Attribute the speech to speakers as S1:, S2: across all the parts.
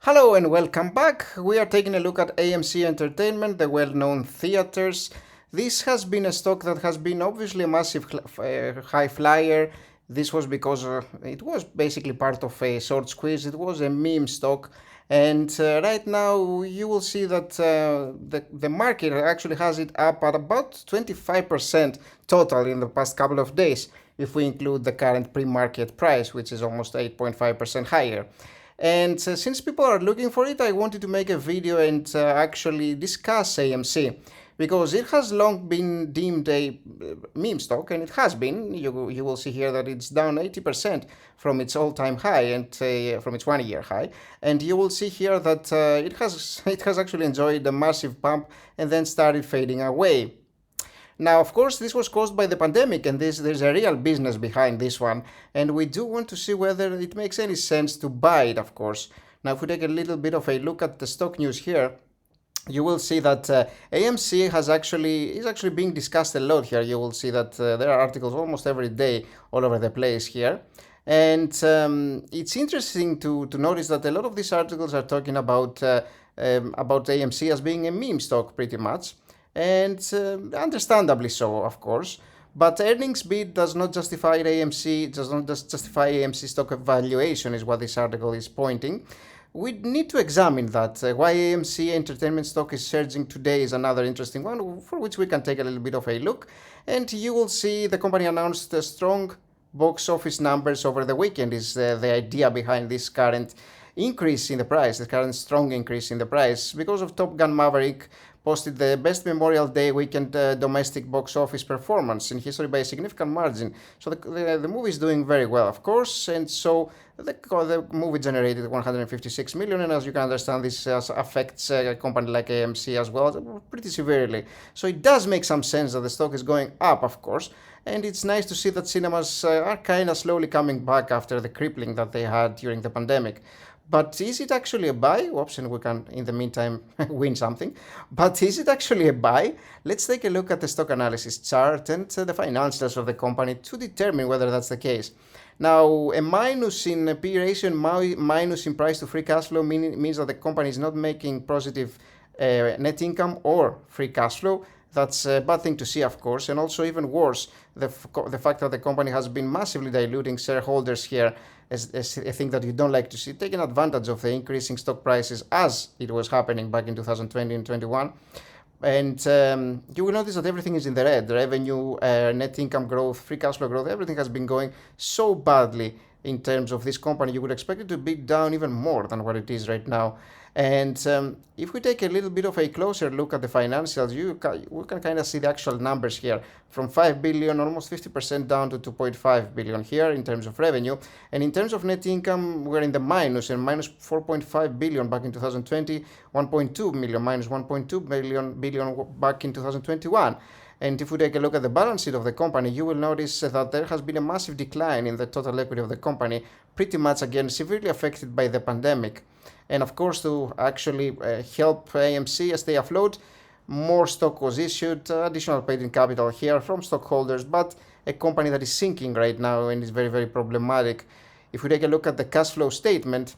S1: Hello and welcome back. We are taking a look at AMC Entertainment, the well-known theaters. This has been a stock that has been obviously a massive high flyer. This was because it was basically part of a short squeeze. It was a meme stock. And right now you will see that the market actually has it up at about 25% total in the past couple of days, if we include the current pre-market price, which is almost 8.5% higher. And since people are looking for it, I wanted to make a video and actually discuss AMC because it has long been deemed a meme stock, and it has been. You will see here that it's down 80% from its all-time high and from its one-year high, and you will see here that it has actually enjoyed a massive pump and then started fading away. Now, of course, this was caused by the pandemic, and there's a real business behind this one, and we do want to see whether it makes any sense to buy it, of course. Now, if we take a little bit of a look at the stock news here, you will see that AMC is actually being discussed a lot here. You will see that there are articles almost every day all over the place here. And it's interesting to notice that a lot of these articles are talking about AMC as being a meme stock pretty much, and understandably so, of course. But earnings beat does not justify AMC, does not justify AMC stock valuation, is what this article is pointing. We need to examine that. Why AMC Entertainment stock is surging today is another interesting one, for which we can take a little bit of a look. And you will see the company announced strong box office numbers over the weekend is the idea behind this current increase in the price, the current strong increase in the price, because of Top Gun Maverick posted the best Memorial Day weekend domestic box office performance in history by a significant margin. So the movie is doing very well, of course, and so the movie generated 156 million, and as you can understand, this affects a company like AMC as well pretty severely. So it does make some sense that the stock is going up, of course, and it's nice to see that cinemas are kind of slowly coming back after the crippling that they had during the pandemic. But is it actually a buy? Oops, and we can, in the meantime, win something. But is it actually a buy? Let's take a look at the stock analysis chart and the financials of the company to determine whether that's the case. Now, a minus in P ratio and minus in price to free cash flow means that the company is not making positive net income or free cash flow. That's a bad thing to see, of course, and also even worse, the fact that the company has been massively diluting shareholders here is a thing that you don't like to see, taking advantage of the increasing stock prices as it was happening back in 2020 and 21. And you will notice that everything is in the red. Revenue, net income growth, free cash flow growth, everything has been going so badly in terms of this company. You would expect it to be down even more than what it is right now. And if we take a little bit of a closer look at the financials, we can kind of see the actual numbers here. From 5 billion, almost 50% down to 2.5 billion here in terms of revenue. And in terms of net income, we're in the minus, and minus 4.5 billion back in 2020, 1.2 million, minus 1.2 billion back in 2021. And if we take a look at the balance sheet of the company, you will notice that there has been a massive decline in the total equity of the company, pretty much again severely affected by the pandemic. And of course, to actually help AMC stay afloat, more stock was issued, additional paid-in capital here from stockholders, but a company that is sinking right now and is very, very problematic. If we take a look at the cash flow statement,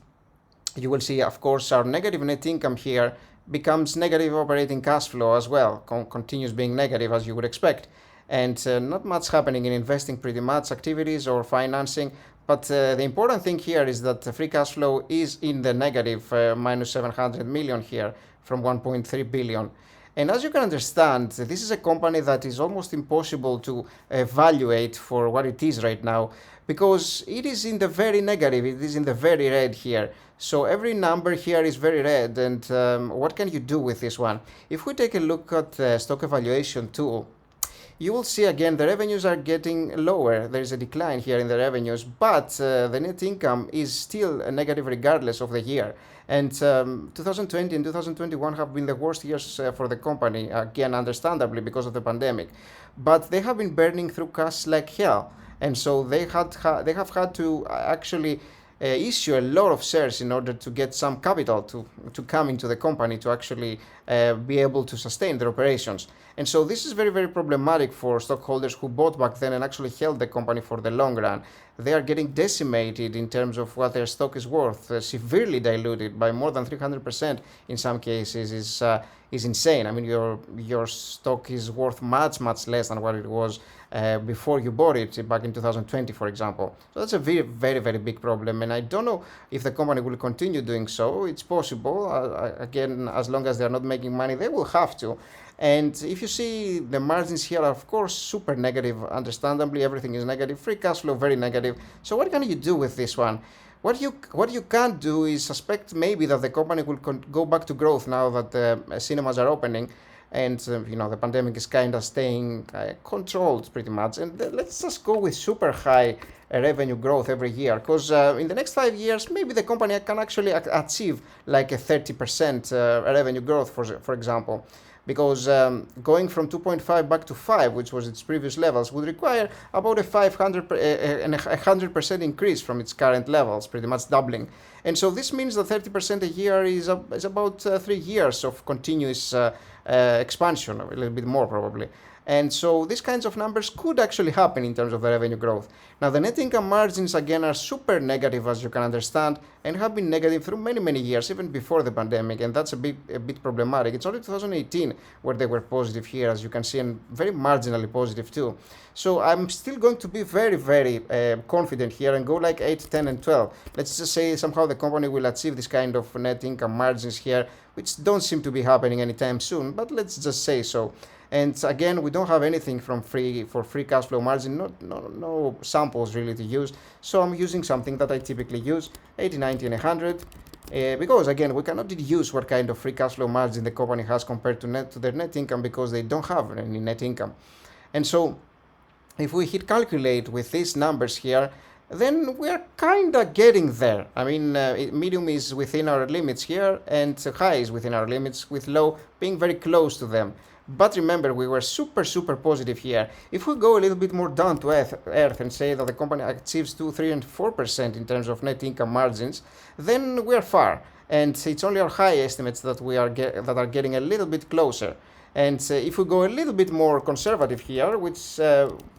S1: you will see, of course, our negative net income here becomes negative operating cash flow as well, continues being negative as you would expect. And not much happening in investing pretty much activities or financing. But the important thing here is that the free cash flow is in the negative, minus 700 million here from 1.3 billion. And as you can understand, this is a company that is almost impossible to evaluate for what it is right now, because it is in the very negative, it is in the very red here. So every number here is very red, and what can you do with this one? If we take a look at the stock evaluation tool, you will see again the revenues are getting lower. There is a decline here in the revenues, but the net income is still negative regardless of the year. And 2020 and 2021 have been the worst years for the company, again, understandably because of the pandemic. But they have been burning through cash like hell. And so they have had to actually issue a lot of shares in order to get some capital to come into the company to actually be able to sustain their operations. And so this is very, very problematic for stockholders who bought back then and actually held the company for the long run. They are getting decimated in terms of what their stock is worth, severely diluted by more than 300% in some cases is insane. I mean, your stock is worth much, much less than what it was before you bought it back in 2020, for example. So that's a very, very, very big problem, and I don't know if the company will continue doing so. It's possible. Again, as long as they're not making money, they will have to. And if you see the margins here are of course super negative, understandably everything is negative, free cash flow very negative. So what can you do with this one? What you can't do is suspect maybe that the company will go back to growth now that the cinemas are opening and the pandemic is kind of staying controlled pretty much. And let's just go with super high revenue growth every year, because in the next 5 years maybe the company can actually achieve like a 30% revenue growth, for example. Because going from 2.5 back to 5, which was its previous levels, would require about a 100% increase from its current levels, pretty much doubling. And so this means that 30% a year is about 3 years of continuous expansion, a little bit more probably. And so these kinds of numbers could actually happen in terms of the revenue growth. Now the net income margins again are super negative, as you can understand, and have been negative through many, many years, even before the pandemic, and that's a bit problematic. It's only 2018 where they were positive here, as you can see, and very marginally positive too. So I'm still going to be very, very confident here and go like 8, 10, and 12. Let's just say somehow the company will achieve this kind of net income margins here, which don't seem to be happening anytime soon, but let's just say so. And again, we don't have anything for free cash flow margin, no samples really to use. So I'm using something that I typically use, 80, 90, and 100. Because again, we cannot deduce what kind of free cash flow margin the company has compared to their net income, because they don't have any net income. And so if we hit calculate with these numbers here, then we're kind of getting there. I mean, medium is within our limits here, and high is within our limits, with low being very close to them. But remember, we were super, super positive here. If we go a little bit more down to earth and say that the company achieves 2, 3, and 4% in terms of net income margins, then we are far. And it's only our high estimates that that are getting a little bit closer. And if we go a little bit more conservative here, which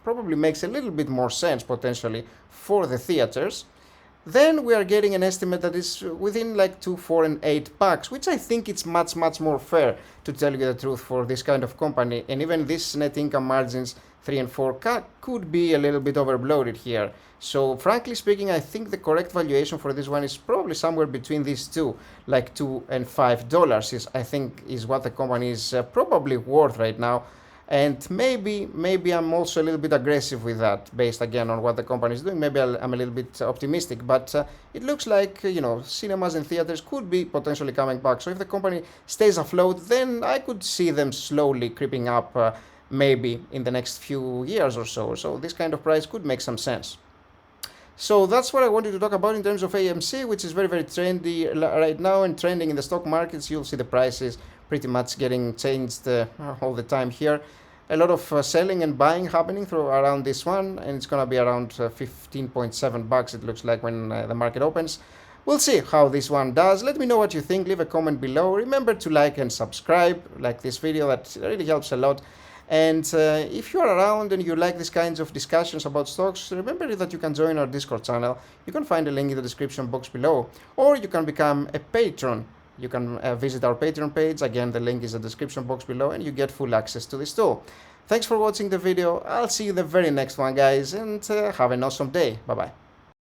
S1: probably makes a little bit more sense potentially for the theaters, then we are getting an estimate that is within like 2, 4, and 8 bucks, which I think it's much, much more fair, to tell you the truth, for this kind of company. And even this net income margins 3 and 4 could be a little bit overbloated here. So frankly speaking, I think the correct valuation for this one is probably somewhere between these two, like $2 and $5 I think is what the company is probably worth right now. And maybe I'm also a little bit aggressive with that, based again on what the company is doing. Maybe I'm a little bit optimistic, but it looks like cinemas and theaters could be potentially coming back. So if the company stays afloat, then I could see them slowly creeping up, maybe in the next few years or so. So this kind of price could make some sense. So that's what I wanted to talk about in terms of AMC, which is very, very trendy right now and trending in the stock markets. You'll see the prices pretty much getting changed all the time here. A lot of selling and buying happening around this one, and it's going to be around 15.7 bucks, it looks like, when the market opens. We'll see how this one does. Let me know what you think. Leave a comment below. Remember to like and subscribe, like this video. That really helps a lot. And if you are around and you like these kinds of discussions about stocks, remember that you can join our Discord channel. You can find a link in the description box below, or you can become a patron. You can visit our Patreon page. Again, the link is in the description box below, and you get full access to this tool. Thanks for watching the video. I'll see you in the very next one, guys, and have an awesome day. Bye-bye.